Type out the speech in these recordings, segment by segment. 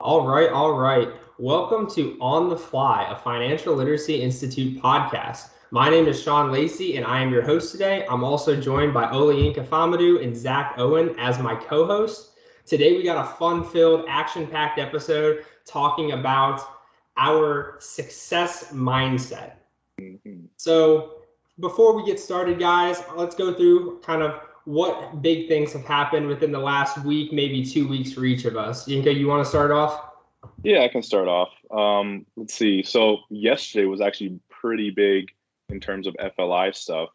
All right, all right. Welcome to On the Fly, a Financial Literacy Institute podcast. My name is Sean Lacey, and I am your host today. I'm also joined by Olayinka Famadou and Zach Owen as my co-host. Today, we got a fun-filled, action-packed episode talking about our success mindset. So before we get started, guys, let's go through kind of what big things have happened within the last week, maybe 2 weeks for each of us. Yinka, you want to start off? Yeah, I can start off. Let's see. So yesterday was actually pretty big in terms of FLI stuff.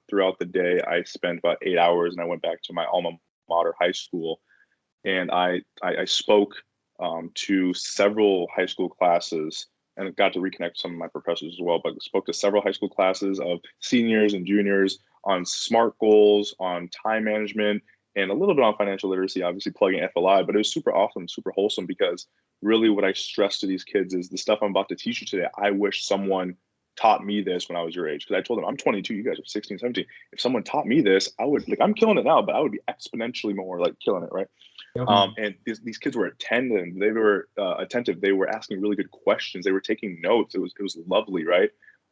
Throughout the day, I spent about 8 hours, and I went back to my alma mater high school, and I spoke to several high school classes and got to reconnect with some of my professors as well. But spoke to several high school classes of seniors and juniors on SMART goals, on time management, and a little bit on financial literacy, obviously plugging FLI. But it was super awesome, super wholesome, because really what I stress to these kids is the stuff I'm about to teach you today. I wish someone taught me this when I was your age. Because I told them, I'm 22, you guys are 16, 17. If someone taught me this, I would, like, I'm killing it now, but I would be exponentially more like killing it, right? Yep. And these kids were attentive. They were attentive. They were asking really good questions. They were taking notes. It was lovely, right?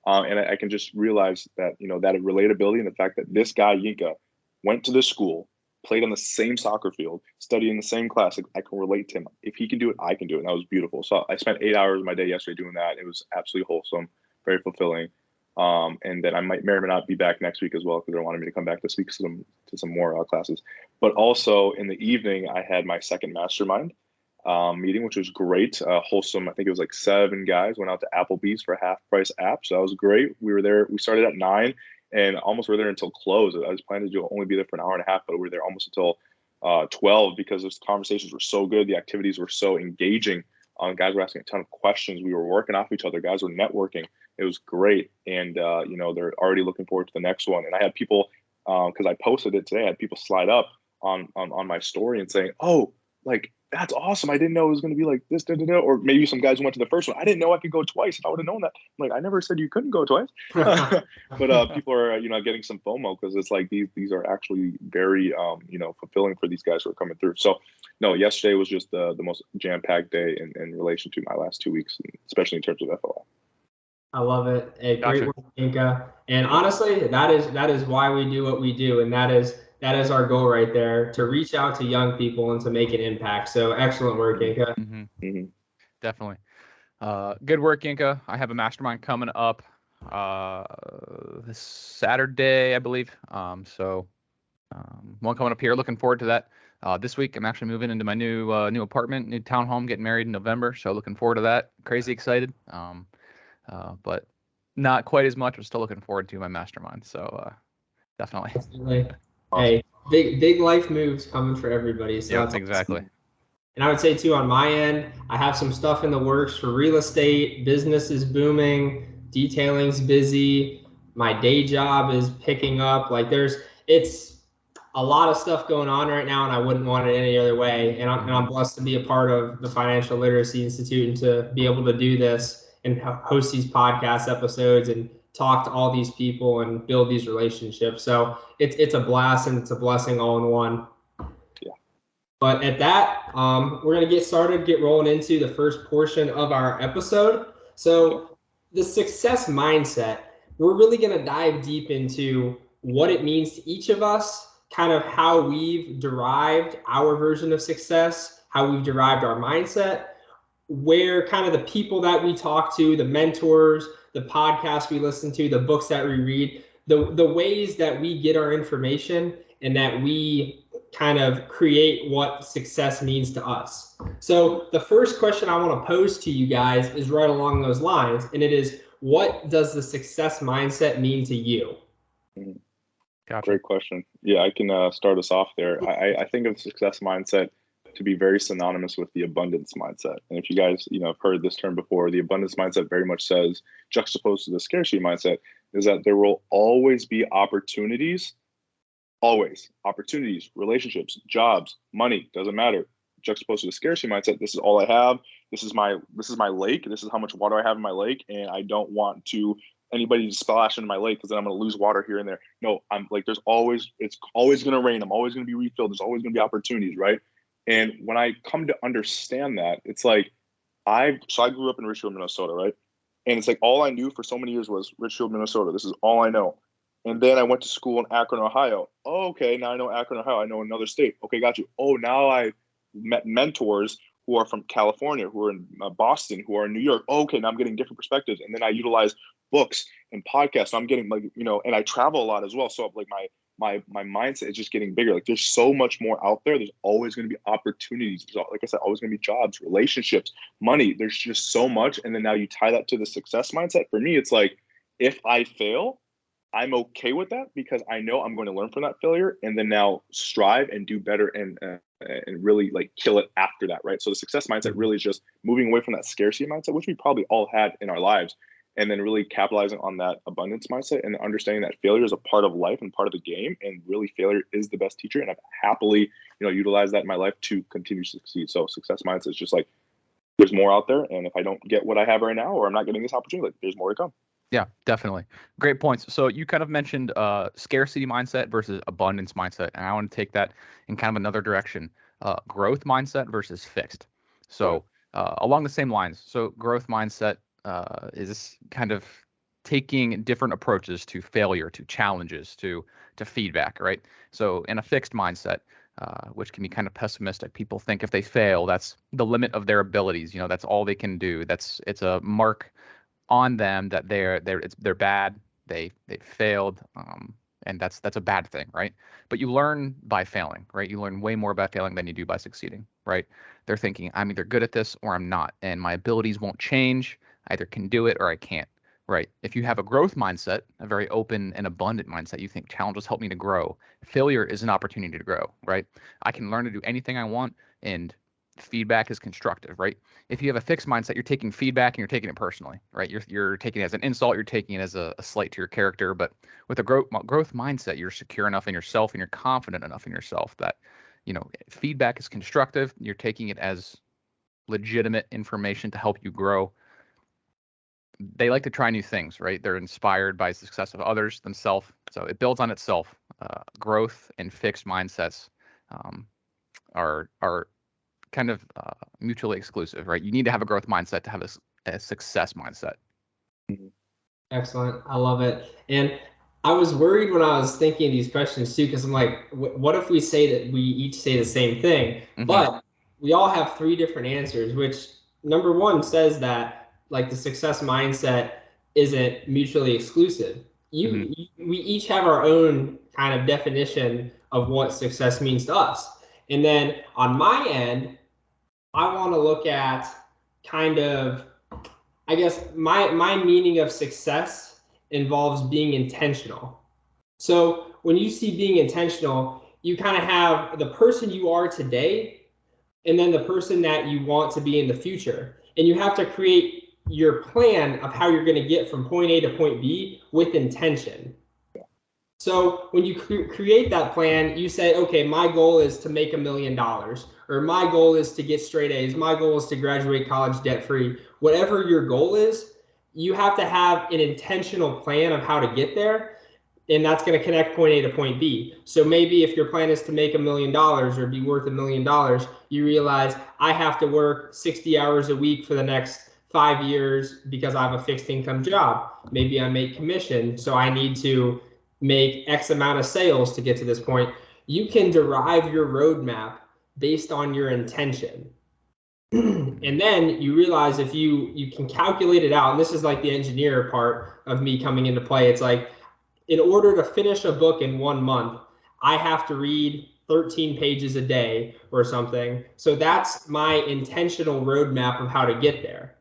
And I can just realize that, that relatability and the fact that this guy, Yinka, went to this school, played on the same soccer field, studied in the same class. I can relate to him. If he can do it, I can do it. And that was beautiful. So I spent 8 hours of my day yesterday doing that. It was absolutely wholesome, very fulfilling. And then I may or may not be back next week as well, because they wanted me to come back to speak to some more classes. But also in the evening, I had my second mastermind meeting, which was great, wholesome. I think it was like 7 guys went out to Applebee's for a half price app. So that was great. We were there. We started at 9 and almost were there until close. I was planning to only be there for an hour and a half, but we were there almost until 12, because those conversations were so good. The activities were so engaging. Guys were asking a ton of questions. We were working off each other. Guys were networking. It was great. And, they're already looking forward to the next one. And I had people, because I posted it today, I had people slide up on my story and saying, oh, like, that's awesome. I didn't know it was going to be like this, or maybe some guys who went to the first one. I didn't know I could go twice. If I would have known that, I'm like, I never said you couldn't go twice. But people are, getting some FOMO, because it's like these are actually very, fulfilling for these guys who are coming through. So, no, yesterday was just the most jam-packed day in relation to my last 2 weeks, especially in terms of FLI. I love it. Hey, Gotcha. Great work, Inka. And honestly, that is why we do what we do, and that is our goal right there, to reach out to young people and to make an impact. So excellent work, Inka. Mm-hmm. Mm-hmm. Definitely. Good work, Inka. I have a mastermind coming up this Saturday, I believe. One coming up here. Looking forward to that. This week, I'm actually moving into my new apartment, new townhome, getting married in November. So looking forward to that. Crazy excited. But not quite as much. I'm still looking forward to my mastermind. So definitely. Absolutely. Hey, big life moves coming for everybody. So Yeah, that's exactly. awesome. And I would say too, on my end, I have some stuff in the works for real estate. Business is booming. Detailing's busy. My day job is picking up. Like it's a lot of stuff going on right now, and I wouldn't want it any other way. And I'm blessed to be a part of the Financial Literacy Institute and to be able to do this and host these podcast episodes and talk to all these people and build these relationships. So it's a blast, and it's a blessing all in one. Yeah. But at that, we're going to get started, get rolling into the first portion of our episode. So the success mindset, we're really going to dive deep into what it means to each of us, kind of how we've derived our version of success, how we've derived our mindset, where kind of the people that we talk to, the mentors, the podcasts we listen to, the books that we read, the ways that we get our information, and that we kind of create what success means to us. So the first question I want to pose to you guys is right along those lines, and it is, what does the success mindset mean to you? Gotcha. Great question. Yeah, I can start us off there. I think of success mindset to be very synonymous with the abundance mindset. And if you guys, have heard this term before, the abundance mindset very much says, juxtaposed to the scarcity mindset, is that there will always be opportunities, relationships, jobs, money, doesn't matter. Juxtaposed to the scarcity mindset, this is all I have. This is my lake. This is how much water I have in my lake, and I don't want anybody to splash into my lake, because then I'm going to lose water here and there. No, I'm like, it's always going to rain. I'm always going to be refilled. There's always going to be opportunities, right? And when I come to understand that, it's like I grew up in Richfield, Minnesota, right? And it's like all I knew for so many years was Richfield, Minnesota. This is all I know. And then I went to school in Akron, Ohio. Oh, okay, now I know Akron, Ohio. I know another state. Okay, got you. Oh, now I met mentors who are from California, who are in Boston, who are in New York. Oh, okay, now I'm getting different perspectives. And then I utilize books and podcasts. So I'm getting like, and I travel a lot as well. So like my mindset is just getting bigger. Like there's so much more out there. There's always going to be opportunities. There's, like I said, always going to be jobs, relationships, money. There's just so much. And then now you tie that to the success mindset. For me, it's like, if I fail, I'm okay with that because I know I'm going to learn from that failure and then now strive and do better and really like kill it after that, right? So the success mindset really is just moving away from that scarcity mindset, which we probably all had in our lives, and then really capitalizing on that abundance mindset and understanding that failure is a part of life and part of the game, and really failure is the best teacher. And I've happily, utilized that in my life to continue to succeed. So success mindset is just like, there's more out there, and if I don't get what I have right now, or I'm not getting this opportunity, like there's more to come. Yeah, definitely. Great points. So you kind of mentioned scarcity mindset versus abundance mindset, and I want to take that in kind of another direction. Growth mindset versus fixed. So along the same lines. So growth mindset is kind of taking different approaches to failure, to challenges, to feedback, right? So in a fixed mindset, which can be kind of pessimistic, people think if they fail, that's the limit of their abilities. That's all they can do. It's a mark on them that they're bad, they failed, and that's a bad thing, right? But you learn by failing, right? You learn way more by failing than you do by succeeding, right? They're thinking I'm either good at this or I'm not, and my abilities won't change. I either can do it or I can't, right? If you have a growth mindset, a very open and abundant mindset, you think challenges help me to grow. Failure is an opportunity to grow, right? I can learn to do anything I want, and feedback is constructive, right? If you have a fixed mindset, you're taking feedback and you're taking it personally, right? You're taking it as an insult, you're taking it as a slight to your character. But with a growth mindset, you're secure enough in yourself and you're confident enough in yourself that, feedback is constructive. You're taking it as legitimate information to help you grow. They like to try new things, right? They're inspired by the success of others, themselves. So it builds on itself. Growth and fixed mindsets are kind of mutually exclusive, right? You need to have a growth mindset to have a success mindset. Excellent. I love it. And I was worried when I was thinking of these questions too, because I'm like, what if we say that we each say the same thing, but we all have three different answers, which number one says that like the success mindset isn't mutually exclusive. We each have our own kind of definition of what success means to us. And then on my end, I want to look at kind of, I guess my meaning of success involves being intentional. So when you see being intentional, you kind of have the person you are today and then the person that you want to be in the future. And you have to create your plan of how you're going to get from point A to point B with intention. So when you create that plan, you say, okay, my goal is to make $1 million, or my goal is to get straight A's. My goal is to graduate college debt free. Whatever your goal is, you have to have an intentional plan of how to get there. And that's going to connect point A to point B. So maybe if your plan is to make $1 million or be worth $1 million, you realize I have to work 60 hours a week for the next 5 years because I have a fixed income job. Maybe I make commission, so I need to make X amount of sales to get to this point. You can derive your roadmap based on your intention. And then you realize if you can calculate it out, and this is like the engineer part of me coming into play. It's like, in order to finish a book in 1 month, I have to read 13 pages a day or something. So that's my intentional roadmap of how to get there.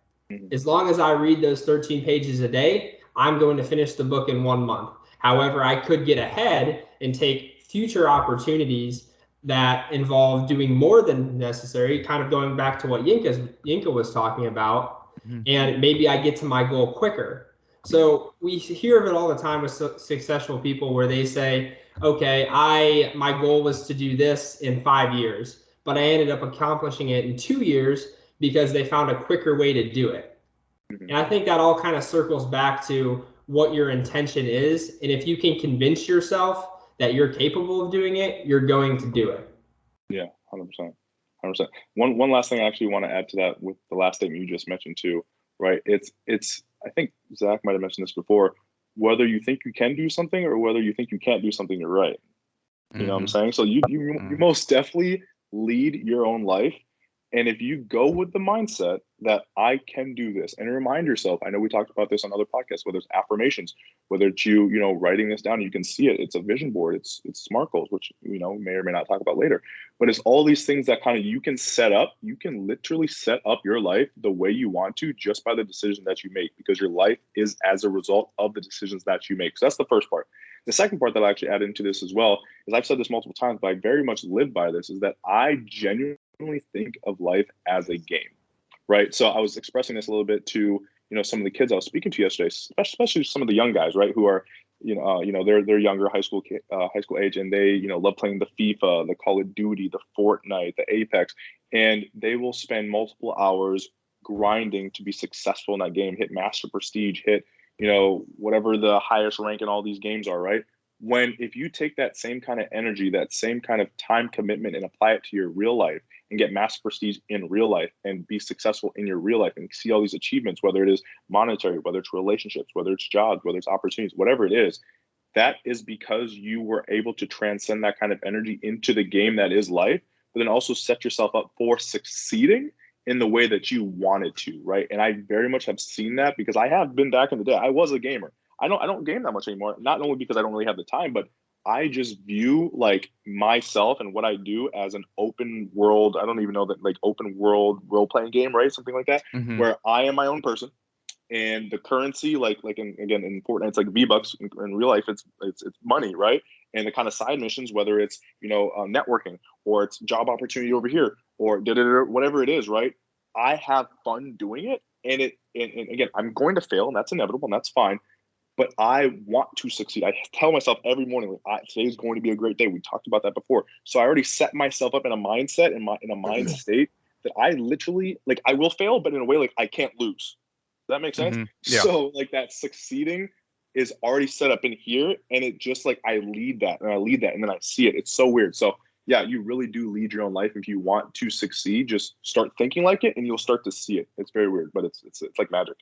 As long as I read those 13 pages a day, I'm going to finish the book in 1 month. However, I could get ahead and take future opportunities that involve doing more than necessary, kind of going back to what Yinka was talking about, and maybe I get to my goal quicker. So we hear of it all the time with successful people where they say, okay, my goal was to do this in 5 years, but I ended up accomplishing it in 2 years because they found a quicker way to do it. And I think that all kind of circles back to what your intention is. And if you can convince yourself that you're capable of doing it, you're going to do it. Yeah, 100%. 100%. One last thing I actually want to add to that with the last statement you just mentioned too, right? It's I think Zach might have mentioned this before. Whether you think you can do something or whether you think you can't do something, you're right. You know what I'm saying? So you most definitely lead your own life. And if you go with the mindset that I can do this and remind yourself, I know we talked about this on other podcasts, whether it's affirmations, whether it's you writing this down, you can see it. It's a vision board. It's SMART goals, which, may or may not talk about later. But it's all these things that kind of you can set up. You can literally set up your life the way you want to just by the decision that you make, because your life is as a result of the decisions that you make. So that's the first part. The second part that I actually add into this as well is, I've said this multiple times, but I very much live by this, is that I genuinely think of life as a game, right? So I was expressing this a little bit to some of the kids I was speaking to yesterday, especially some of the young guys, right, who are they're younger, high school age, and they love playing the FIFA, the Call of Duty, the Fortnite, the Apex, and they will spend multiple hours grinding to be successful in that game, hit master prestige, hit whatever the highest rank in all these games are, right? When if you take that same kind of energy, that same kind of time commitment, and apply it to your real life and get master prestige in real life and be successful in your real life and see all these achievements, whether it is monetary, whether it's relationships, whether it's jobs, whether it's opportunities, whatever it is, that is because you were able to transcend that kind of energy into the game that is life, but then also set yourself up for succeeding in the way that you wanted to, right? And I very much have seen that, because I have been back in the day. I was a gamer. I don't game that much anymore, not only because I don't really have the time, but I just view like myself and what I do as an open world. I don't even know that, like, open world role playing game, right? Something like that, where I am my own person, and the currency, again in Fortnite, it's like V-Bucks. In real life, it's money, right? And the kind of side missions, whether it's networking, or it's job opportunity over here, or whatever it is, right? I have fun doing it, and again, I'm going to fail, and that's inevitable, and that's fine. But I want to succeed. I tell myself every morning, today's going to be a great day. We talked about that before. So I already set myself up in a mindset, in a mind state, that I literally, like, I will fail, but in a way, like, I can't lose. Does that make sense? Yeah. So like, that succeeding is already set up in here, and it just, like, I lead that, and then I see it. It's so weird. So yeah, you really do lead your own life. If you want to succeed, just start thinking like it, and you'll start to see it. It's very weird, but it's like magic.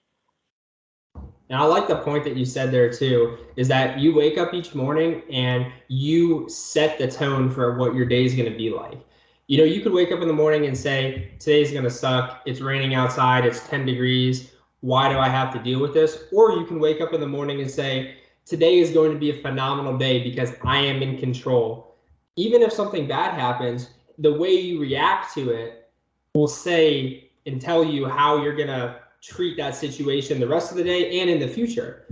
And I like the point that you said there too, is that you wake up each morning and you set the tone for what your day is going to be like. You could wake up in the morning and say, today's going to suck. It's raining outside. It's 10 degrees. Why do I have to deal with this? Or you can wake up in the morning and say, today is going to be a phenomenal day because I am in control. Even if something bad happens, the way you react to it will say and tell you how you're going to treat that situation the rest of the day and in the future.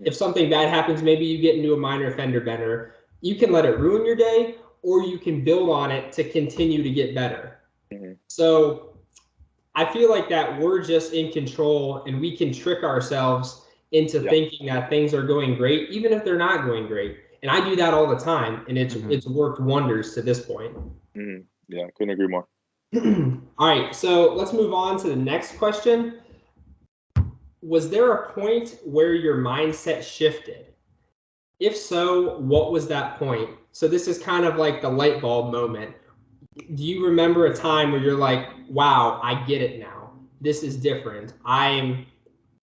If something bad happens, maybe you get into a minor fender bender. You can let it ruin your day, or you can build on it to continue to get better. So I feel like that we're just in control, and we can trick ourselves into thinking that things are going great, even if they're not going great. And I do that all the time, and it's worked wonders to this point. Yeah, couldn't agree more. All right, so let's move on to the next question. Was there a point where your mindset shifted? If so, what was that point? So this is kind of like the light bulb moment. Do you remember a time where you're like, wow, I get it now. This is different. I'm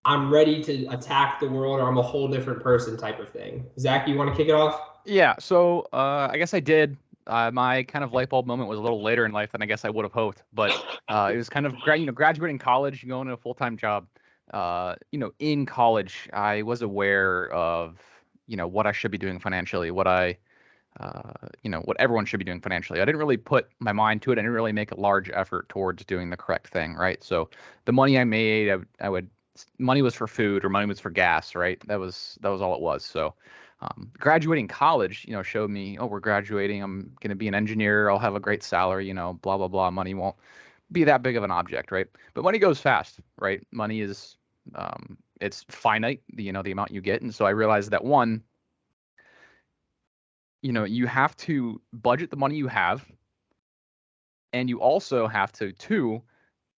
ready to attack the world, or I'm a whole different person type of thing. Zach, you want to kick it off? Yeah, so I guess I did. My kind of light bulb moment was a little later in life than I guess I would have hoped, but it was kind of graduating college, going to a full-time job. In college, I was aware of what I should be doing financially, what everyone should be doing financially. I didn't really put my mind to it. I didn't really make a large effort towards doing the correct thing, right? So the money I made, money was for food, or money was for gas, right? That was all it was. So graduating college, showed me, oh, we're graduating. I'm going to be an engineer. I'll have a great salary, blah, blah, blah. Money won't be that big of an object, right? But money goes fast, right? Money is, it's finite, the amount you get. And so I realized that, one, you have to budget the money you have, and you also have to, two,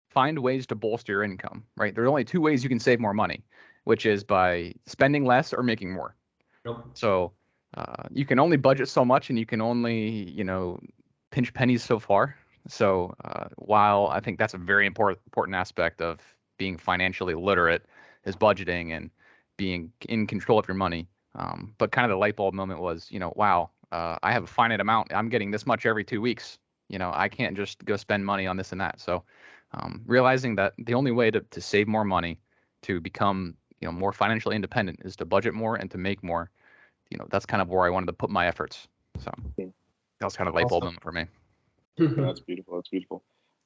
find ways to bolster your income, right? There's only two ways you can save more money, which is by spending less or making more. So you can only budget so much, and you can only, pinch pennies so far, So while I think that's a very important aspect of being financially literate is budgeting and being in control of your money. But kind of the light bulb moment was, wow, I have a finite amount. I'm getting this much every 2 weeks. I can't just go spend money on this and that. So realizing that the only way to save more money, to become more financially independent, is to budget more and to make more. That's kind of where I wanted to put my efforts. So that was kind of a light bulb moment for me. That's beautiful. That's beautiful.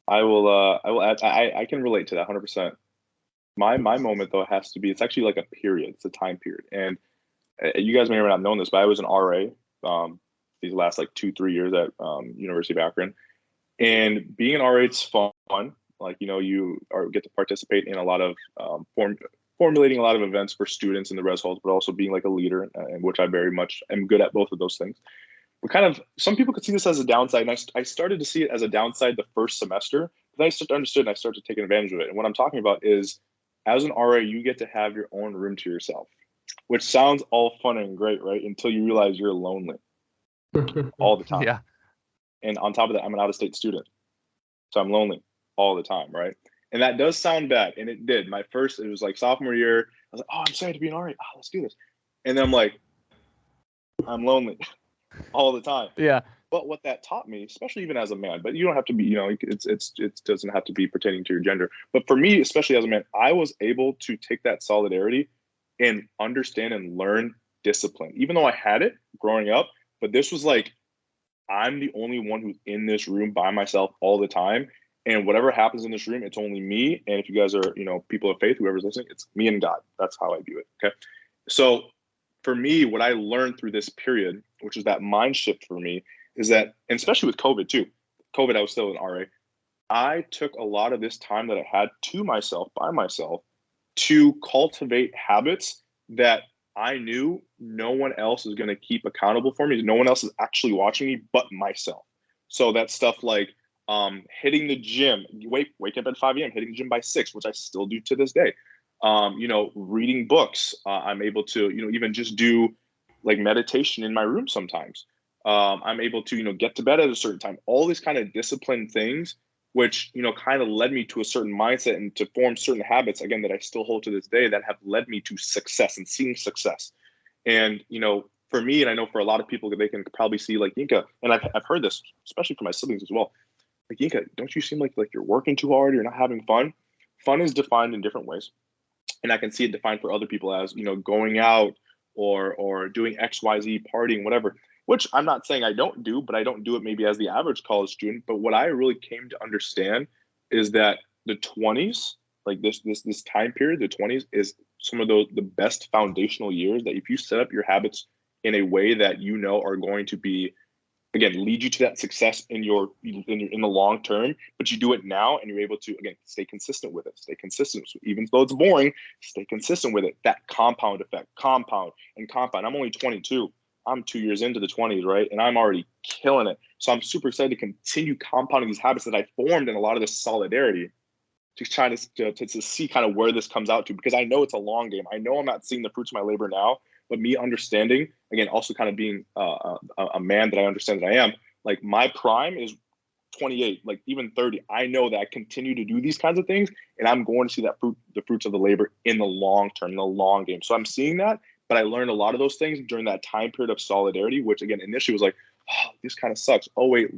I will add, I can relate to that 100%. My moment though has to be, it's actually like a period. It's a time period. And you guys may or may not have known this, but I was an RA these last like 2-3 years at University of Akron. And being an RA, it's fun. Like, you get to participate in a lot of formulating a lot of events for students in the res halls, but also being like a leader, and which I very much am good at both of those things. But kind of, some people could see this as a downside, and I started to see it as a downside the first semester. But I started to understand, and I started to take advantage of it. And what I'm talking about is, as an RA, you get to have your own room to yourself, which sounds all fun and great, right? Until you realize you're lonely all the time. Yeah. And on top of that, I'm an out-of-state student, so I'm lonely all the time, right? And that does sound bad, and it did. It was like sophomore year. I was like, oh, I'm excited to be an RA. Oh, let's do this. And then I'm like, I'm lonely all the time. Yeah. But what that taught me, especially even as a man, but you don't have to be, it doesn't have to be pertaining to your gender. But for me, especially as a man, I was able to take that solidarity and understand and learn discipline, even though I had it growing up. But this was like, I'm the only one who's in this room by myself all the time. And whatever happens in this room, it's only me. And if you guys are, people of faith, whoever's listening, it's me and God. That's how I view it. Okay. So for me, what I learned through this period, which is that mind shift for me, is that, and especially with COVID too, I was still an RA. I took a lot of this time that I had to myself, by myself, to cultivate habits that I knew no one else is going to keep accountable for me. No one else is actually watching me but myself. So that's stuff like hitting the gym, wake up at 5 a.m., hitting the gym by 6, which I still do to this day. Reading books. I'm able to, even just do like meditation in my room sometimes. I'm able to, get to bed at a certain time. All these kind of disciplined things, which, kind of led me to a certain mindset and to form certain habits, again, that I still hold to this day, that have led me to success and seeing success. And, for me, and I know for a lot of people, they can probably see like, Yinka, and I've heard this, especially from my siblings as well. Like, Yinka, don't you seem like you're working too hard? You're not having fun. Fun is defined in different ways. And I can see it defined for other people as, going out or doing XYZ, partying, whatever, which I'm not saying I don't do, but I don't do it maybe as the average college student. But what I really came to understand is that the 20s, like this time period, the 20s is some of the best foundational years that if you set up your habits in a way that are going to be, again, lead you to that success in the long term, but you do it now and you're able to, again, stay consistent with it, even though it's boring, stay consistent with it. That compound effect, compound and compound. I'm only 22. I'm 2 years into the 20s, right? And I'm already killing it. So I'm super excited to continue compounding these habits that I formed in a lot of this solidarity, to try to see kind of where this comes out to, because I know it's a long game. I know I'm not seeing the fruits of my labor now, but me understanding, again, also kind of being a man that I understand that I am, like my prime is 28, like even 30. I know that I continue to do these kinds of things, and I'm going to see the fruits of the labor in the long term, in the long game. So I'm seeing that, but I learned a lot of those things during that time period of solidarity, which again, initially was like, oh, this kind of sucks. Oh wait,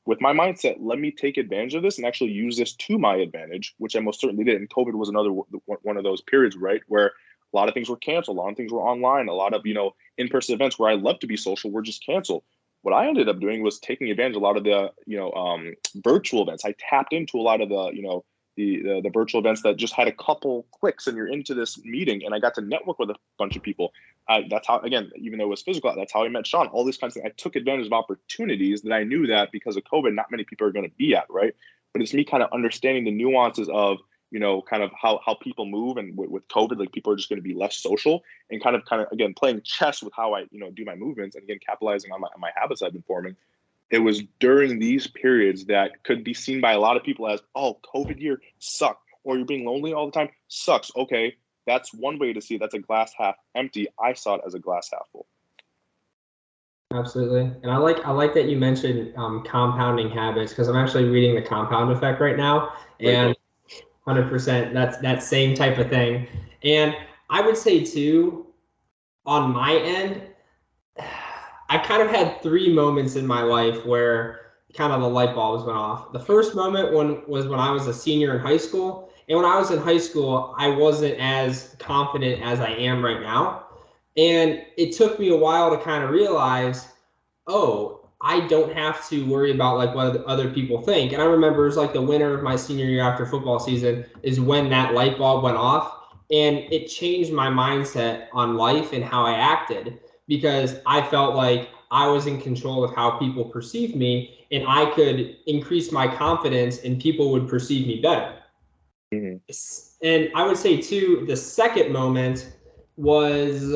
with my mindset, let me take advantage of this and actually use this to my advantage, which I most certainly did. And COVID was another one of those periods, right, where a lot of things were canceled, a lot of things were online, a lot of in-person events where I love to be social were just canceled. What I ended up doing was taking advantage of a lot of the virtual events. I tapped into a lot of the virtual events that just had a couple clicks and you're into this meeting, and I got to network with a bunch of people. That's how, again, even though it was physical, that's how I met Sean. All these kinds of things. I took advantage of opportunities that I knew that because of COVID, not many people are going to be at, right? But it's me kind of understanding the nuances of kind of how people move, and with COVID, like people are just going to be less social, and kind of again playing chess with how I do my movements, and again capitalizing on my habits I've been forming. It was during these periods that could be seen by a lot of people as, oh, COVID year sucked, or you're being lonely all the time sucks. Okay, that's one way to see it. That's a glass half empty. I saw it as a glass half full. Absolutely. And I like that you mentioned compounding habits, because I'm actually reading The Compound Effect right now, Great and book. 100% that's that same type of thing. And I would say too, on my end, I kind of had three moments in my life where kind of the light bulbs went off. The first moment was when I was a senior in high school. And when I was in high school, I wasn't as confident as I am right now. And it took me a while to kind of realize, oh, I don't have to worry about like what other people think. And I remember it was like the winter of my senior year after football season is when that light bulb went off. And it changed my mindset on life and how I acted, because I felt like I was in control of how people perceived me, and I could increase my confidence and people would perceive me better. Mm-hmm. And I would say too, the second moment was,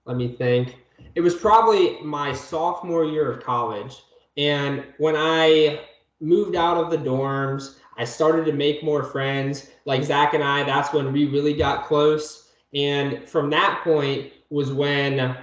let me think. It was probably my sophomore year of college. And when I moved out of the dorms, I started to make more friends. Like Zach and I, that's when we really got close. And from that point was when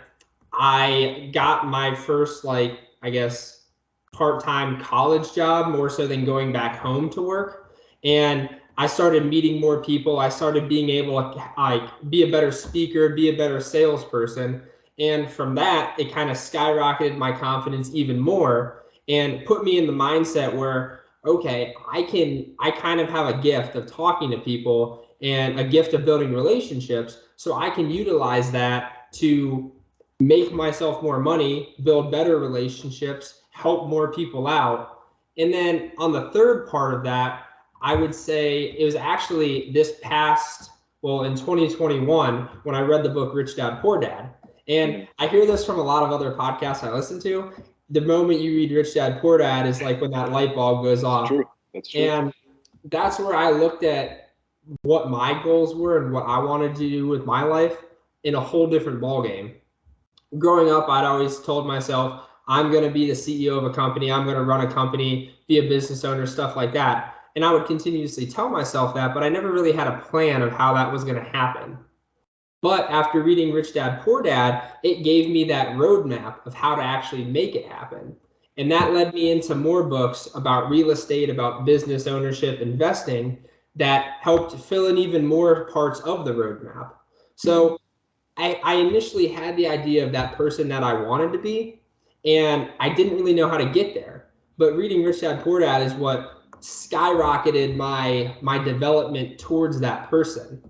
I got my first, like, I guess, part-time college job, more so than going back home to work. And I started meeting more people. I started being able to like be a better speaker, be a better salesperson. And from that, it kind of skyrocketed my confidence even more and put me in the mindset where, okay, I kind of have a gift of talking to people and a gift of building relationships. So I can utilize that to make myself more money, build better relationships, help more people out. And then on the third part of that, I would say it was actually this past, well, in 2021, when I read the book Rich Dad Poor Dad. And I hear this from a lot of other podcasts I listen to. The moment you read Rich Dad Poor Dad is like when that light bulb goes That's off. true. That's true. And that's where I looked at what my goals were and what I wanted to do with my life in a whole different ballgame. Growing up, I'd always told myself, I'm going to be the CEO of a company. I'm going to run a company, be a business owner, stuff like that. And I would continuously tell myself that, but I never really had a plan of how that was going to happen. But after reading Rich Dad Poor Dad, it gave me that roadmap of how to actually make it happen. And that led me into more books about real estate, about business ownership, investing, that helped fill in even more parts of the roadmap. So I initially had the idea of that person that I wanted to be, and I didn't really know how to get there. But reading Rich Dad Poor Dad is what skyrocketed my development towards that person.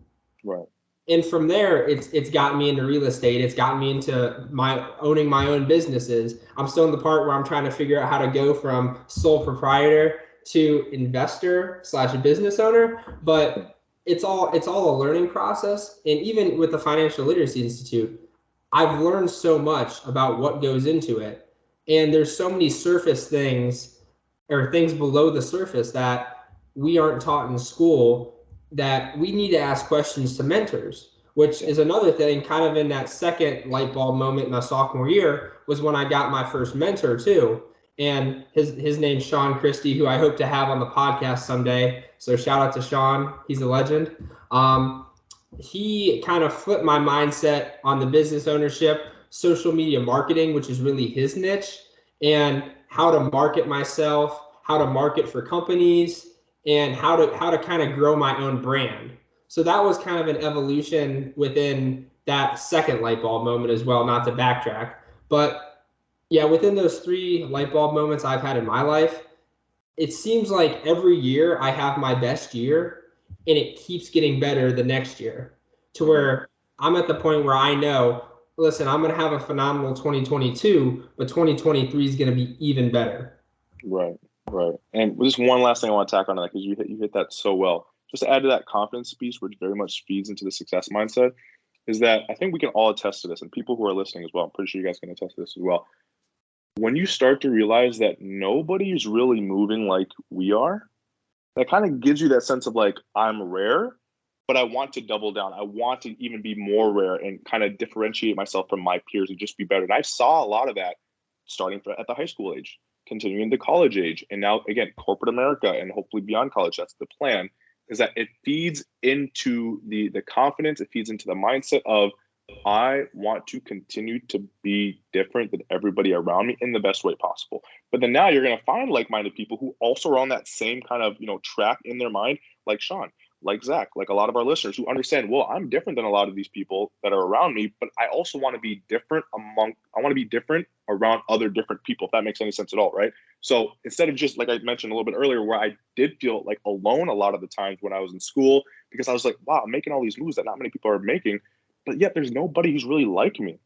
Right. And from there, it's gotten me into real estate. It's gotten me into my owning my own businesses. I'm still in the part where I'm trying to figure out how to go from sole proprietor to investor slash business owner. But it's all a learning process. And even with the Financial Literacy Institute, I've learned so much about what goes into it. And there's so many surface things or things below the surface that we aren't taught in school, that we need to ask questions to mentors, which is another thing kind of in that second light bulb moment in my sophomore year was when I got my first mentor too. And his name's Sean Christie, who I hope to have on the podcast someday. So shout out to Sean. He's a legend. He kind of flipped my mindset on the business ownership, social media marketing, which is really his niche, and how to market myself, how to market for companies, and how to kind of grow my own brand. So that was kind of an evolution within that second light bulb moment as well, not to backtrack. But yeah, within those three light bulb moments I've had in my life, it seems like every year I have my best year and it keeps getting better the next year to where I'm at the point where I know, listen, I'm going to have a phenomenal 2022, but 2023 is going to be even better. Right, right. And just one last thing I want to tack on to that, because you hit that so well. Just to add to that confidence piece, which very much feeds into the success mindset, is that I think we can all attest to this, and people who are listening as well. I'm pretty sure you guys can attest to this as well. When you start to realize that nobody is really moving like we are, that kind of gives you that sense of like, I'm rare, but I want to double down. I want to even be more rare and kind of differentiate myself from my peers and just be better. And I saw a lot of that starting at the high school age, continuing to college age, and now again, corporate America, and hopefully beyond college. That's the plan, is that it feeds into the confidence, it feeds into the mindset of I want to continue to be different than everybody around me in the best way possible. But then now you're going to find like-minded people who also are on that same kind of, track in their mind, like Sean, like Zach, like a lot of our listeners who understand, well, I'm different than a lot of these people that are around me, but I also want to be different I want to be different around other different people, if that makes any sense at all, right? So instead of just like I mentioned a little bit earlier, where I did feel like alone a lot of the times when I was in school, because I was like, wow, I'm making all these moves that not many people are making, but yet there's nobody who's really like me.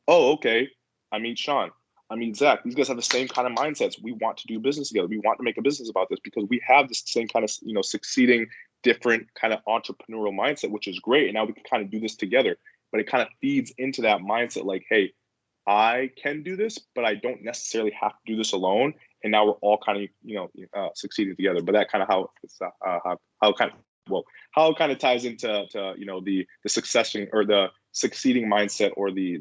Oh, okay. I meet Sean. I meet Zach. These guys have the same kind of mindsets. We want to do business together. We want to make a business about this because we have this same kind of, succeeding, different kind of entrepreneurial mindset, which is great. And now we can kind of do this together. But it kind of feeds into that mindset like, hey, I can do this, but I don't necessarily have to do this alone. And now we're all kind of, succeeding together. But that kind of how kind of how it kind of ties into the succession or the succeeding mindset or the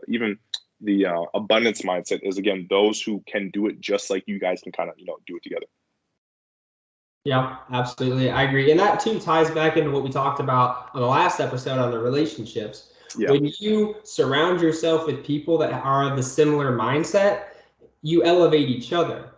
even the abundance mindset is, again, those who can do it just like you guys can kind of do it together. Yeah, absolutely. I agree. And that too ties back into what we talked about on the last episode on the relationships. Yeah. When you surround yourself with people that are of the similar mindset, you elevate each other.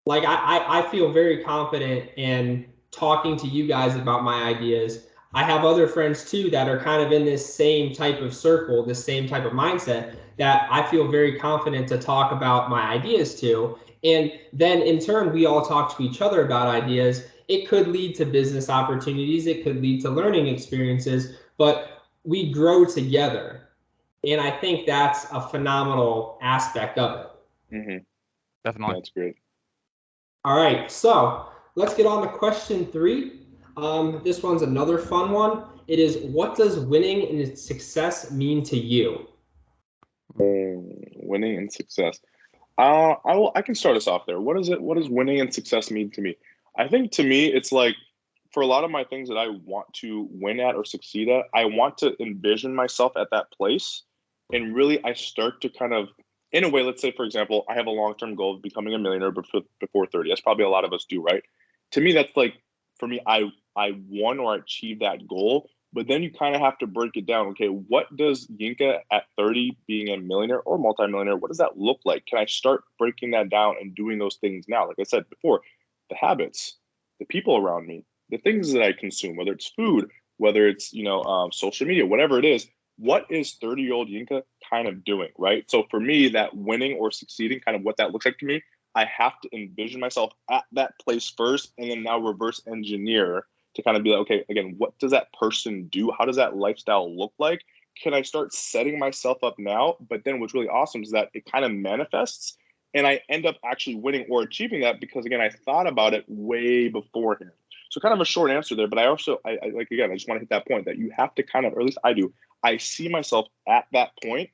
Like I feel very confident in talking to you guys about my ideas. I have other friends too that are kind of in this same type of circle, this same type of mindset that I feel very confident to talk about my ideas to. And then in turn, we all talk to each other about ideas. It could lead to business opportunities. It could lead to learning experiences, but we grow together. And I think that's a phenomenal aspect of it. Mm-hmm. Definitely. That's great. All right, so let's get on to question 3. This one's another fun one. It is, what does winning and success mean to you? Winning and success. I can start us off there. What does winning and success mean to me? I think to me, it's like for a lot of my things that I want to win at or succeed at, I want to envision myself at that place. And really, I start to kind of, in a way, let's say, for example, I have a long-term goal of becoming a millionaire before 30. That's probably a lot of us do, right? To me, that's like, for me, I won or achieved that goal. But then you kind of have to break it down. Okay, what does Yinka at 30 being a millionaire or multimillionaire, what does that look like? Can I start breaking that down and doing those things now? Like I said before, the habits, the people around me, the things that I consume, whether it's food, whether it's social media, whatever it is. What is 30-year-old Yinka kind of doing, right? So for me, that winning or succeeding, kind of what that looks like to me, I have to envision myself at that place first, and then now reverse engineer to kind of be like, okay, again, what does that person do? How does that lifestyle look like? Can I start setting myself up now? But then what's really awesome is that it kind of manifests and I end up actually winning or achieving that because, again, I thought about it way beforehand. So kind of a short answer there, but I also, I like, again, I just want to hit that point that you have to kind of, or at least I do, I see myself at that point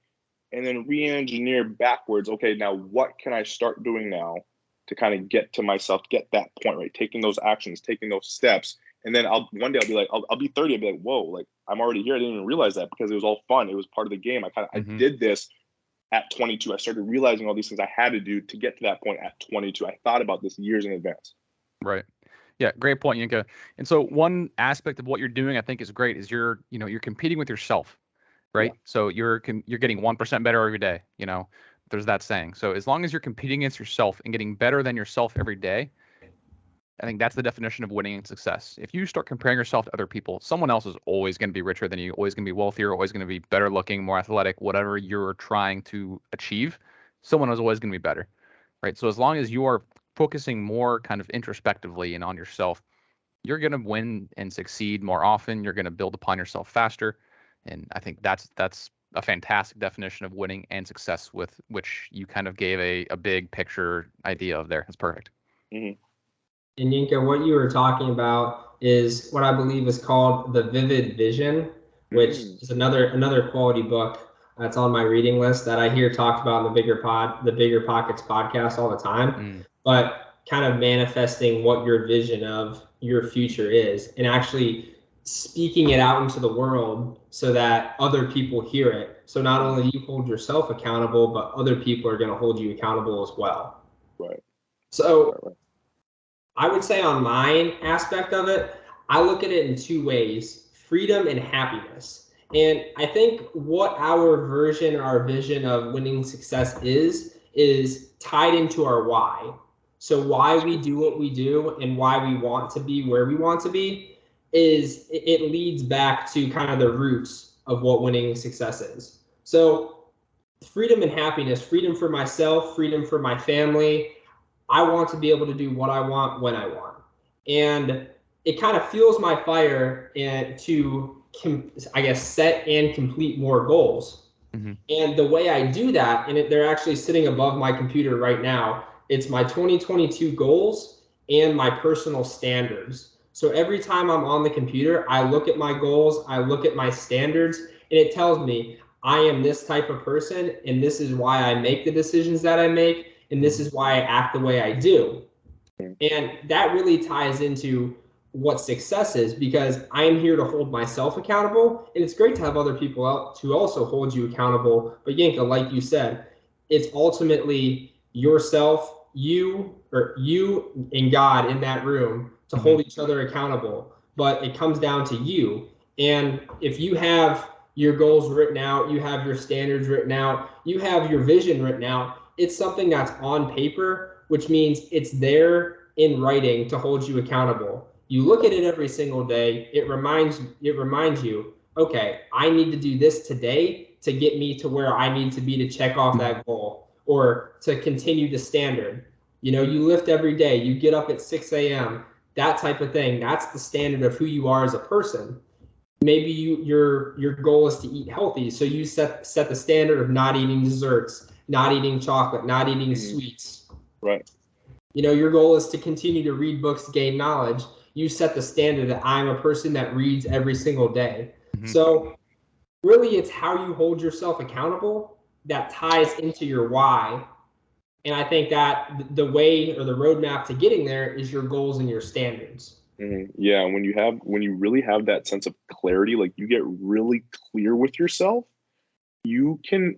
and then re-engineer backwards. Okay, now what can I start doing now to kind of get to myself, get that point, right? Taking those actions, taking those steps. And then one day I'll be like, I'll be 30. I'll be like, whoa, like I'm already here. I didn't even realize that because it was all fun. It was part of the game. I did this at 22. I started realizing all these things I had to do to get to that point at 22. I thought about this years in advance. Right. Yeah, great point, Yinka. And so one aspect of what you're doing, I think, is great. Is you're competing with yourself, right? Yeah. So you're getting 1% better every day. There's that saying. So as long as you're competing against yourself and getting better than yourself every day, I think that's the definition of winning and success. If you start comparing yourself to other people, someone else is always going to be richer than you, always going to be wealthier, always going to be better looking, more athletic, whatever you're trying to achieve, someone is always going to be better, right? So as long as you are focusing more kind of introspectively and on yourself, you're going to win and succeed more often. You're going to build upon yourself faster. And I think that's a fantastic definition of winning and success, with which you kind of gave a big picture idea of there. That's perfect. Mm-hmm. And Yinka, what you were talking about is what I believe is called The Vivid Vision, which is another quality book that's on my reading list that I hear talked about in the Bigger Pockets podcast all the time. But kind of manifesting what your vision of your future is and actually speaking it out into the world so that other people hear it. So not only you hold yourself accountable, but other people are going to hold you accountable as well. Right. So I would say on my aspect of it, I look at it in 2 ways: freedom and happiness. And I think what our version, our vision of winning success is tied into our why. So why we do what we do and why we want to be where we want to be is it leads back to kind of the roots of what winning success is. So freedom and happiness, freedom for myself, freedom for my family. I want to be able to do what I want when I want. And it kind of fuels my fire and to, I guess, set and complete more goals. Mm-hmm. And the way I do that, and they're actually sitting above my computer right now, it's my 2022 goals and my personal standards. So every time I'm on the computer, I look at my goals, I look at my standards, and it tells me I am this type of person, and this is why I make the decisions that I make, and this is why I act the way I do. And that really ties into what success is, because I am here to hold myself accountable, and it's great to have other people out to also hold you accountable. But Yanka, like you said, it's ultimately yourself, you and God in that room to hold each other accountable. But it comes down to you. And if you have your goals written out, you have your standards written out, you have your vision written out, it's something that's on paper, which means it's there in writing to hold you accountable. You look at it every single day. It reminds you, okay, I need to do this today to get me to where I need to be to check off that goal or to continue the standard. You lift every day, you get up at 6 a.m., that type of thing. That's the standard of who you are as a person. Maybe your goal is to eat healthy, so you set the standard of not eating desserts, not eating chocolate, not eating sweets. Right. Your goal is to continue to read books, gain knowledge. You set the standard that I'm a person that reads every single day. So really, it's how you hold yourself accountable that ties into your why. And I think that the way or the roadmap to getting there is your goals and your standards. Yeah, when you really have that sense of clarity, like you get really clear with yourself, you can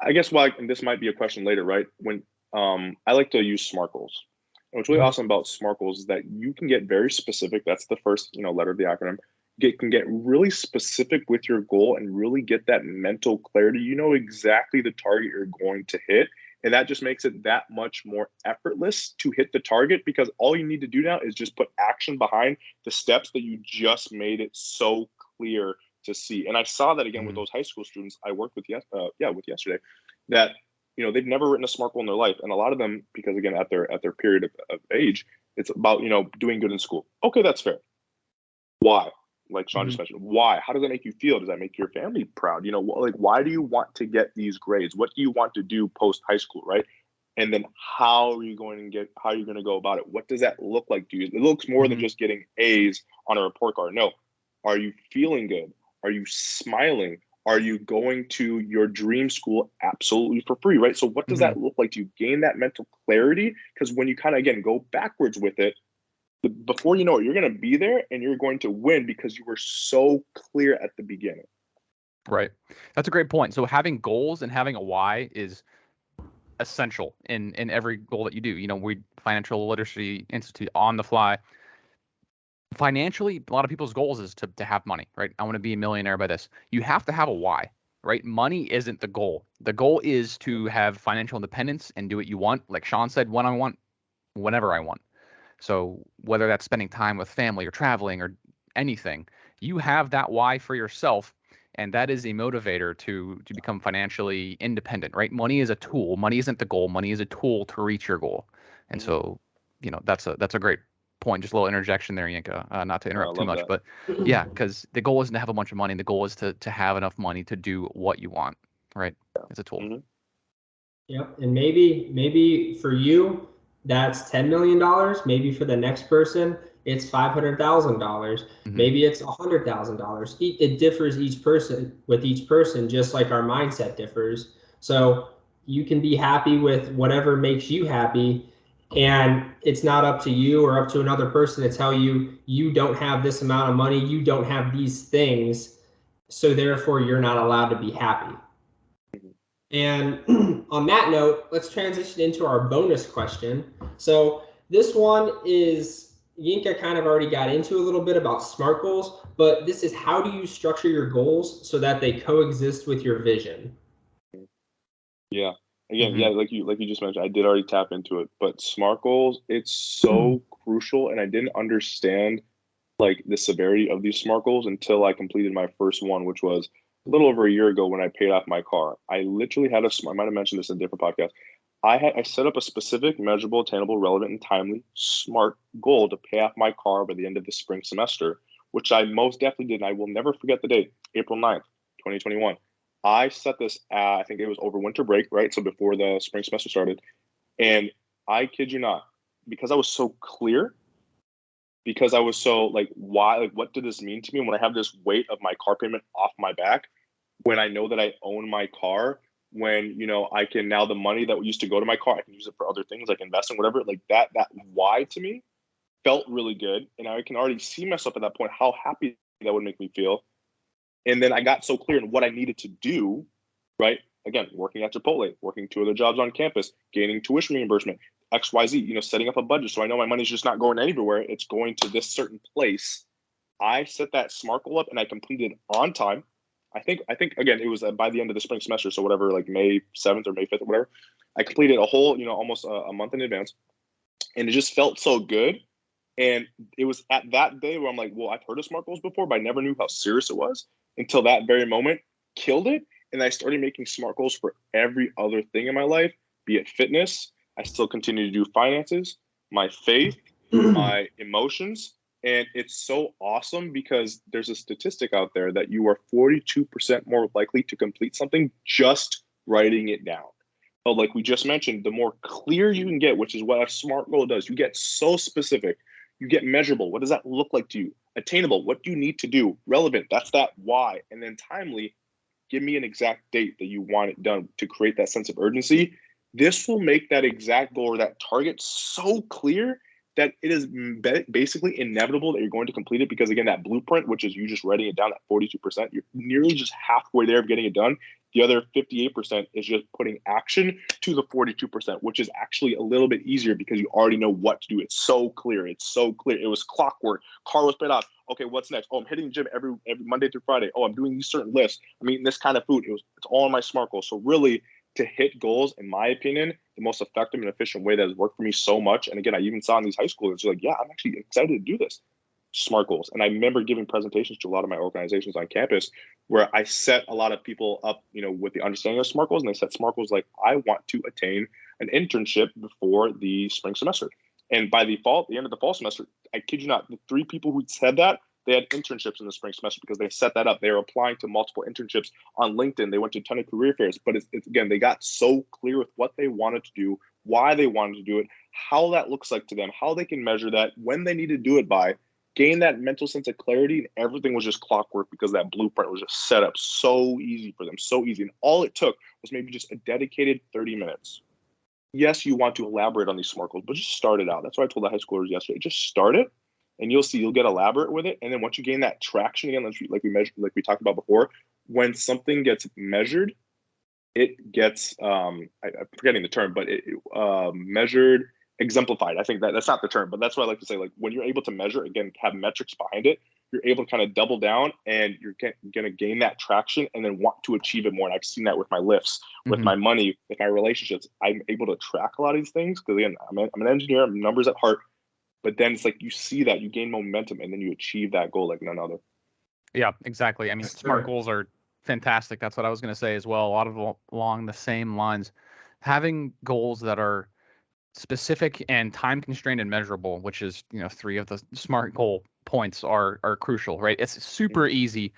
I guess and this might be a question later, right? When I like to use SMART goals. And what's really awesome about SMART goals is that you can get very specific. That's the first, letter of the acronym. Can get really specific with your goal and really get that mental clarity. You know exactly the target you're going to hit. And that just makes it that much more effortless to hit the target, because all you need to do now is just put action behind the steps that you just made it so clear to see. And I saw that again with those high school students I worked with yesterday, that they've never written a SMART goal in their life. And a lot of them, because again, at their period of age, it's about doing good in school. Okay, that's fair. Why? Like Sean just mentioned, why? How does that make you feel? Does that make your family proud? Why do you want to get these grades? What do you want to do post high school, right? And then how are you going to go about it? What does that look like to you? It looks more than just getting A's on a report card. No. Are you feeling good? Are you smiling? Are you going to your dream school absolutely for free, right? So what does that look like to you? Gain that mental clarity, because when you kind of, again, go backwards with it, before you know it, you're going to be there and you're going to win because you were so clear at the beginning. Right. That's a great point. So having goals and having a why is essential in every goal that you do. We Financial Literacy Institute on the fly. Financially, a lot of people's goals is to have money, right? I want to be a millionaire by this. You have to have a why, right? Money isn't the goal. The goal is to have financial independence and do what you want. Like Sean said, when I want, whenever I want. So whether that's spending time with family or traveling or anything, you have that why for yourself. And that is a motivator to become financially independent, right? Money is a tool. Money isn't the goal. Money is a tool to reach your goal. And so, that's a great point. Just a little interjection there, Yinka, not to interrupt too much, that. but yeah, because the goal isn't to have a bunch of money. The goal is to have enough money to do what you want, right? It's a tool. Yep. And maybe for you, that's $10 million. Maybe for the next person, it's $500,000. Maybe it's $100,000. It differs with each person, just like our mindset differs. So you can be happy with whatever makes you happy. And it's not up to you or up to another person to tell you, you don't have this amount of money, you don't have these things, so therefore you're not allowed to be happy. And on that note, let's transition into our bonus question. So this one is Yinka kind of already got into a little bit about SMART goals, but this is how do you structure your goals so that they coexist with your vision? Yeah. Again, yeah, like you just mentioned, I did already tap into it, but SMART goals, it's so crucial, and I didn't understand like the severity of these SMART goals until I completed my first one, which was a little over a year ago when I paid off my car. I literally had I might have mentioned this in a different podcast. I set up a specific, measurable, attainable, relevant, and timely SMART goal to pay off my car by the end of the spring semester, which I most definitely did. And I will never forget the date, April 9th, 2021. I set this, I think it was over winter break, right? So before the spring semester started. And I kid you not, because I was so clear, because I was so like, why, like, what did this mean to me when I have this weight of my car payment off my back, when I know that I own my car, when, I can now, the money that used to go to my car, I can use it for other things like investing, whatever, like that why to me felt really good. And I can already see myself at that point, how happy that would make me feel. And then I got so clear in what I needed to do, right? Again, working at Chipotle, working 2 other jobs on campus, gaining tuition reimbursement, XYZ, setting up a budget. So I know my money's just not going anywhere. It's going to this certain place. I set that SMART goal up and I completed on time. I think again, it was by the end of the spring semester. So whatever, like May 7th or May 5th or whatever, I completed a whole, almost a month in advance. And it just felt so good. And it was at that day where I'm like, well, I've heard of SMART goals before, but I never knew how serious it was until that very moment, killed it. And I started making SMART goals for every other thing in my life, be it fitness. I still continue to do finances, my faith, my emotions. And it's so awesome because there's a statistic out there that you are 42% more likely to complete something just writing it down. But like we just mentioned, the more clear you can get, which is what a SMART goal does, you get so specific, you get measurable. What does that look like to you? Attainable. What do you need to do? Relevant. That's that why. And then timely. Give me an exact date that you want it done to create that sense of urgency. This will make that exact goal or that target so clear that it is basically inevitable that you're going to complete it, because again, that blueprint, which is you just writing it down at 42%, you're nearly just halfway there of getting it done. The other 58% is just putting action to the 42%, which is actually a little bit easier because you already know what to do. It's so clear. It's so clear. It was clockwork. Car was paid off. Okay, what's next? Oh, I'm hitting the gym every Monday through Friday. Oh, I'm doing these certain lifts. I'm eating this kind of food. It's all in my SMART goals. So really, to hit goals, in my opinion, the most effective and efficient way that has worked for me so much. And again, I even saw in these high schoolers, like, yeah, I'm actually excited to do this. SMART goals. And I remember giving presentations to a lot of my organizations on campus where I set a lot of people up, with the understanding of SMART goals. And they set SMART goals like, I want to attain an internship before the spring semester. And by the end of the fall semester, I kid you not, the 3 people who said that, they had internships in the spring semester because they set that up. They were applying to multiple internships on LinkedIn. They went to a ton of career fairs, but it's again, they got so clear with what they wanted to do, why they wanted to do it, how that looks like to them, how they can measure that, when they need to do it by, gain that mental sense of clarity, and everything was just clockwork because that blueprint was just set up so easy for them, so easy. And all it took was maybe just a dedicated 30 minutes. Yes, you want to elaborate on these SMART goals, but just start it out. That's what I told the high schoolers yesterday. Just start it, and you'll see you'll get elaborate with it. And then once you gain that traction again, like we talked about before, when something gets measured, it gets I'm forgetting the term, but measured, exemplified. I think that's not the term, but that's what I like to say. Like when you're able to measure, again, have metrics behind it, you're able to kind of double down, and you're going to gain that traction and then want to achieve it more. And I've seen that with my lifts, with my money, with my relationships. I'm able to track a lot of these things because again, I'm an engineer, I'm numbers at heart. But then it's like you see that, you gain momentum, and then you achieve that goal like none other. Yeah, exactly. I mean, SMART goals are fantastic. That's what I was going to say as well. A lot of along the same lines. Having goals that are specific and time constrained and measurable, which is 3 of the SMART goal points are crucial, right? It's super easy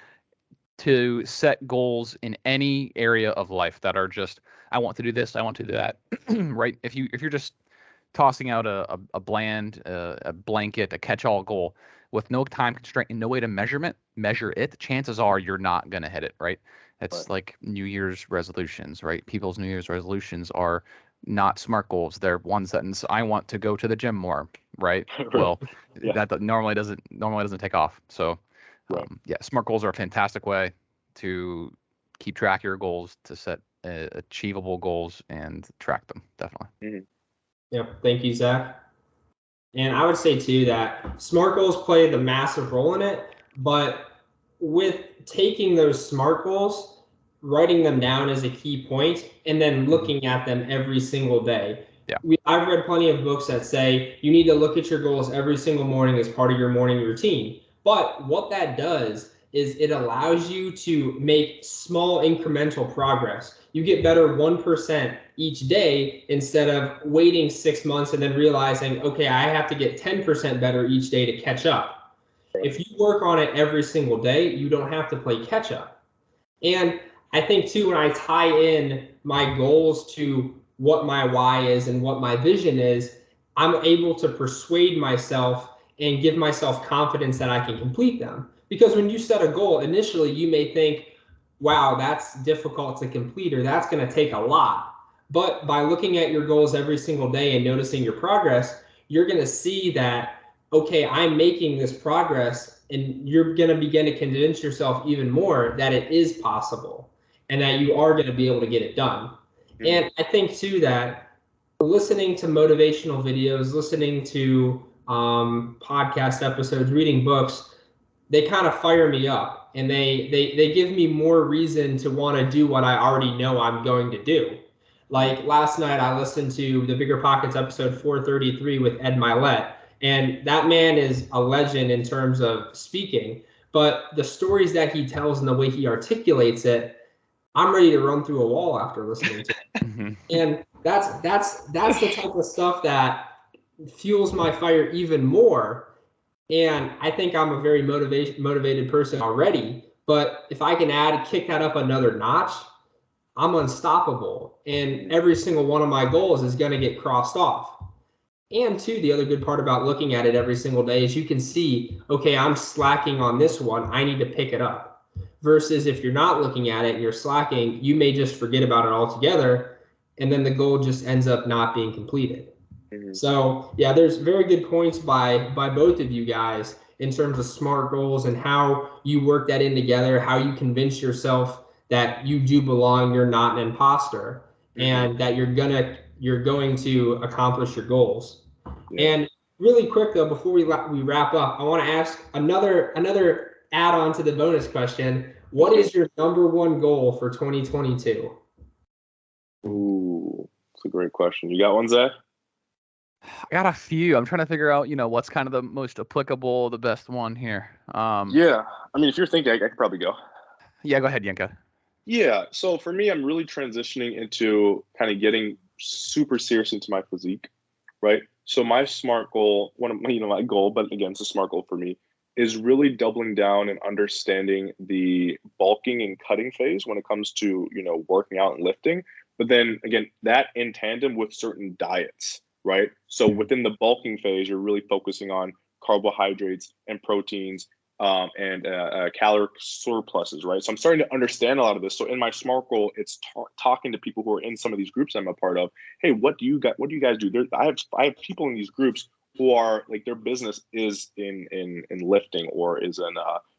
to set goals in any area of life that are just, I want to do this, I want to do that, right? If you're just tossing out a bland, a blanket, a catch-all goal with no time constraint and no way to measure it, chances are you're not going to hit it, right? It's like New Year's resolutions, right? People's New Year's resolutions are not SMART goals. They're ones that I want to go to the gym more, right? Well, that normally doesn't take off. So, yeah, SMART goals are a fantastic way to keep track of your goals, to set achievable goals and track them. Definitely. Yeah. Thank you, Zach. And I would say too that SMART goals play the massive role in it, but with taking those SMART goals, writing them down as a key point, and then looking at them every single day. Yeah. I've read plenty of books that say you need to look at your goals every single morning as part of your morning routine. But what that does is it allows you to make small incremental progress. You get better 1% each day instead of waiting 6 months and then realizing, okay, I have to get 10% better each day to catch up. If you work on it every single day, you don't have to play catch up. And I think too, when I tie in my goals to what my why is and what my vision is, I'm able to persuade myself and give myself confidence that I can complete them. Because when you set a goal, initially you may think, wow, that's difficult to complete, or that's going to take a lot. But by looking at your goals every single day and noticing your progress, you're going to see that, okay, I'm making this progress, and you're going to begin to convince yourself even more that it is possible and that you are going to be able to get it done. Mm-hmm. And I think too that listening to motivational videos, listening to podcast episodes, reading books, they kind of fire me up, and they give me more reason to want to do what I already know I'm going to do. Like last night, I listened to the Bigger Pockets episode 433 with Ed Milet, and that man is a legend in terms of speaking, but the stories that he tells and the way he articulates it, I'm ready to run through a wall after listening to it. And that's the type of stuff that fuels my fire even more. And I think I'm a very motivated person already, but if I can kick that up another notch, I'm unstoppable. And every single one of my goals is going to get crossed off. And two, the other good part about looking at it every single day is you can see, okay, I'm slacking on this one, I need to pick it up. Versus if you're not looking at it and you're slacking, you may just forget about it altogether, and then the goal just ends up not being completed. Mm-hmm. So yeah, there's very good points by both of you guys in terms of SMART goals and how you work that in together, how you convince yourself that you do belong, you're not an imposter, mm-hmm. and that you're going to accomplish your goals. Yeah. And really quick though, before we wrap up, I want to ask another add-on to the bonus question. What is your number one goal for 2022? Ooh, that's a great question. You got one, Zach? I got a few. I'm trying to figure out, what's kind of the most applicable, the best one here. Yeah, I mean, if you're thinking, I could probably go. Yeah, go ahead, Yenka. Yeah, so for me, I'm really transitioning into kind of getting super serious into my physique, right? So my SMART goal, one of my goal, but again, it's a SMART goal for me, is really doubling down and understanding the bulking and cutting phase when it comes to, working out and lifting. But then again, that in tandem with certain diets, right? So within the bulking phase, you're really focusing on carbohydrates and proteins and caloric surpluses, right? So I'm starting to understand a lot of this. So in my SMART goal, it's talking to people who are in some of these groups I'm a part of. Hey, what do you guys do? I have people in these groups who are like their business is in lifting or is in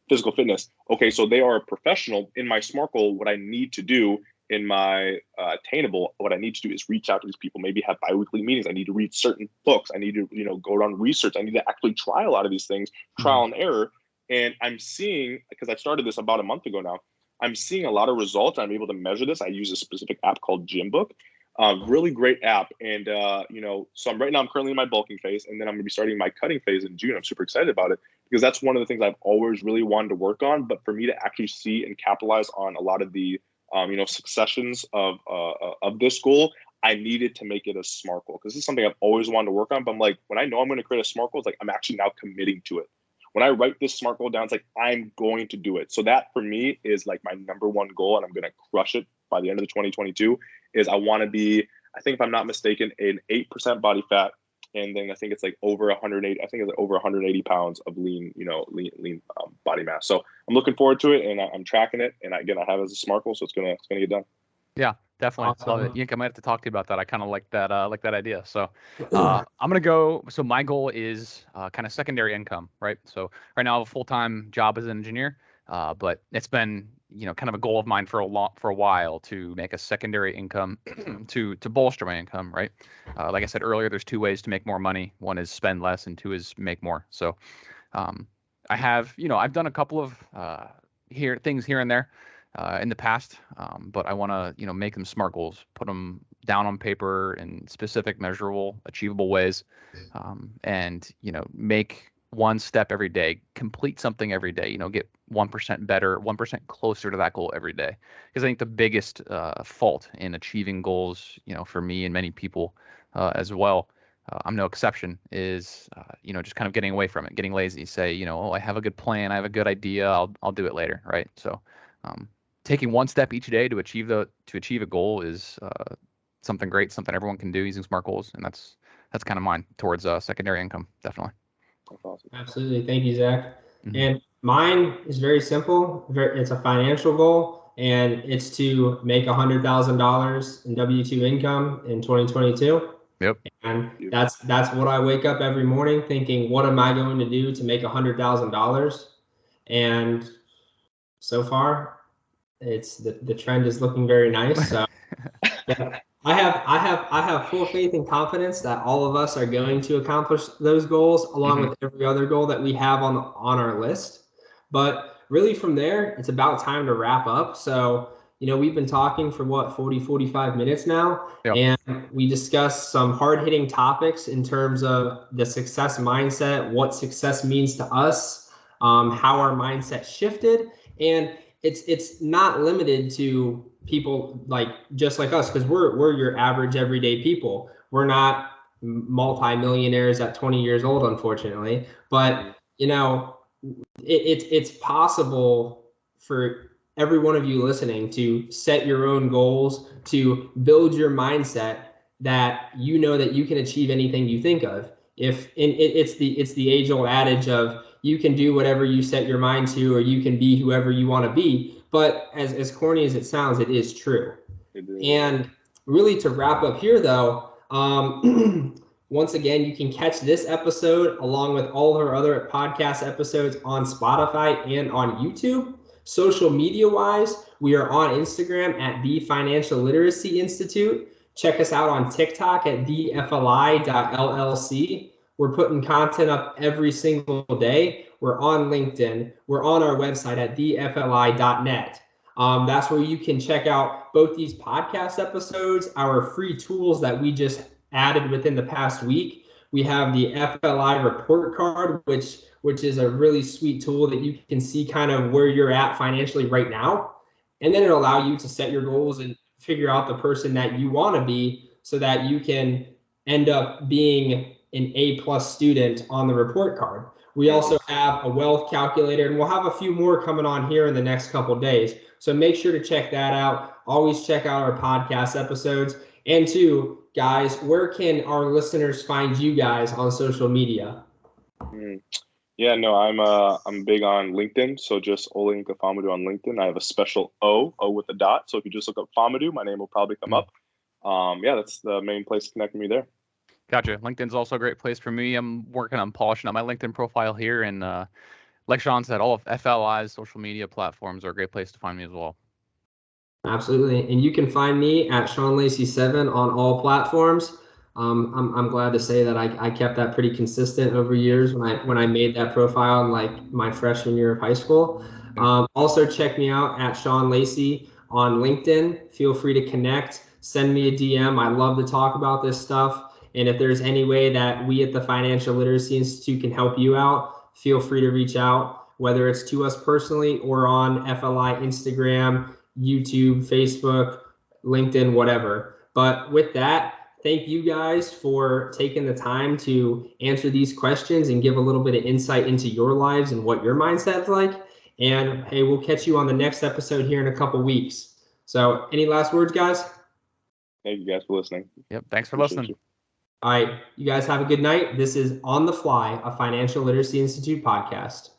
physical fitness. Okay, so they are a professional. In my SMART goal, what I need to do in my attainable, what I need to do is reach out to these people, maybe have biweekly meetings. I need to read certain books. I need to, go around research. I need to actually try a lot of these things, trial and error. And I'm seeing, because I started this about a month ago now, I'm seeing a lot of results. I'm able to measure this. I use a specific app called Gymbook. Really great app. And, so right now I'm currently in my bulking phase, and then I'm going to be starting my cutting phase in June. I'm super excited about it because that's one of the things I've always really wanted to work on. But for me to actually see and capitalize on a lot of the, successions of this goal, I needed to make it a SMART goal because this is something I've always wanted to work on. But I'm like, when I know I'm going to create a SMART goal, it's like I'm actually now committing to it. When I write this SMART goal down, it's like I'm going to do it. So that for me is like my number one goal, and I'm going to crush it by the end of the 2022. Is I want to be, I think if I'm not mistaken, an 8% body fat, and then I think it's like over 180. I think it's like over 180 pounds of lean body mass. So I'm looking forward to it, and I'm tracking it. And again, I have it as a SMART goal, so it's gonna get done. Yeah, definitely. Awesome. Love it. Yink, I might have to talk to you about that. I kind of like that idea. So I'm gonna go. So my goal is kind of secondary income, right? So right now I have a full-time job as an engineer, but it's been kind of a goal of mine for a while to make a secondary income to bolster my income, right? Like I said earlier, there's two ways to make more money. One is spend less, and two is make more. So I have, I've done a couple of things here and there in the past, but I want to, make them SMART goals, put them down on paper in specific, measurable, achievable ways, and make one step every day, complete something every day, get 1% better, 1% closer to that goal every day. Because I think the biggest fault in achieving goals, for me and many people as well, I'm no exception, is just kind of getting away from it, getting lazy. Say, oh, I have a good plan, I have a good idea, I'll do it later, right? So taking one step each day to achieve a goal is something great, something everyone can do using SMART goals, and that's kind of mine towards secondary income, definitely. That's awesome. Absolutely. Thank you, Zach. And mine is very simple. It's a financial goal, and it's to make $100,000 in W-2 income in 2022. Yep. And that's what I wake up every morning thinking, what am I going to do to make $100,000? And so far, it's the trend is looking very nice. So yeah, I have full faith and confidence that all of us are going to accomplish those goals, along with every other goal that we have on our list. But really from there, it's about time to wrap up. So, we've been talking for 45 minutes now, and we discussed some hard-hitting topics in terms of the success mindset, what success means to us, how our mindset shifted, and it's not limited to people just like us, because we're your average everyday people. We're not multi-millionaires at 20 years old, unfortunately, but it's possible for every one of you listening to set your own goals, to build your mindset that that you can achieve anything you think of. It's the age-old adage of you can do whatever you set your mind to, or you can be whoever you want to be. But as corny as it sounds, it is true. And really, to wrap up here, though, once again, you can catch this episode along with all of our other podcast episodes on Spotify and on YouTube. Social media-wise, we are on Instagram at The Financial Literacy Institute. Check us out on TikTok at thefli.llc. We're putting content up every single day. We're on LinkedIn. We're on our website at thefli.net. That's where you can check out both these podcast episodes, our free tools that we just added within the past week. We have the FLI report card, which is a really sweet tool that you can see kind of where you're at financially right now. And then it'll allow you to set your goals and figure out the person that you want to be, so that you can end up being an A+ student on the report card. We also have a wealth calculator, and we'll have a few more coming on here in the next couple of days. So make sure to check that out. Always check out our podcast episodes. And two, guys, where can our listeners find you guys on social media? Yeah, no, I'm big on LinkedIn. So just Ole Famadou on LinkedIn. I have a special O with a dot. So if you just look up Famadou, my name will probably come up. That's the main place to connect me there. Gotcha. LinkedIn's also a great place for me. I'm working on polishing up my LinkedIn profile here, and like Sean said, all of FLI's social media platforms are a great place to find me as well. Absolutely. And you can find me at Sean Lacey 7 on all platforms. I'm glad to say that I kept that pretty consistent over years when I made that profile in my freshman year of high school. Also check me out at Sean Lacey on LinkedIn. Feel free to connect. Send me a DM. I love to talk about this stuff. And if there's any way that we at the Financial Literacy Institute can help you out, feel free to reach out, whether it's to us personally or on FLI Instagram, YouTube, Facebook, LinkedIn, whatever. But with that, thank you guys for taking the time to answer these questions and give a little bit of insight into your lives and what your mindset's like. And hey, we'll catch you on the next episode here in a couple weeks. So any last words, guys? Thank you guys for listening. Yep. Thanks for listening. All right. You guys have a good night. This is On the Fly, a Financial Literacy Institute podcast.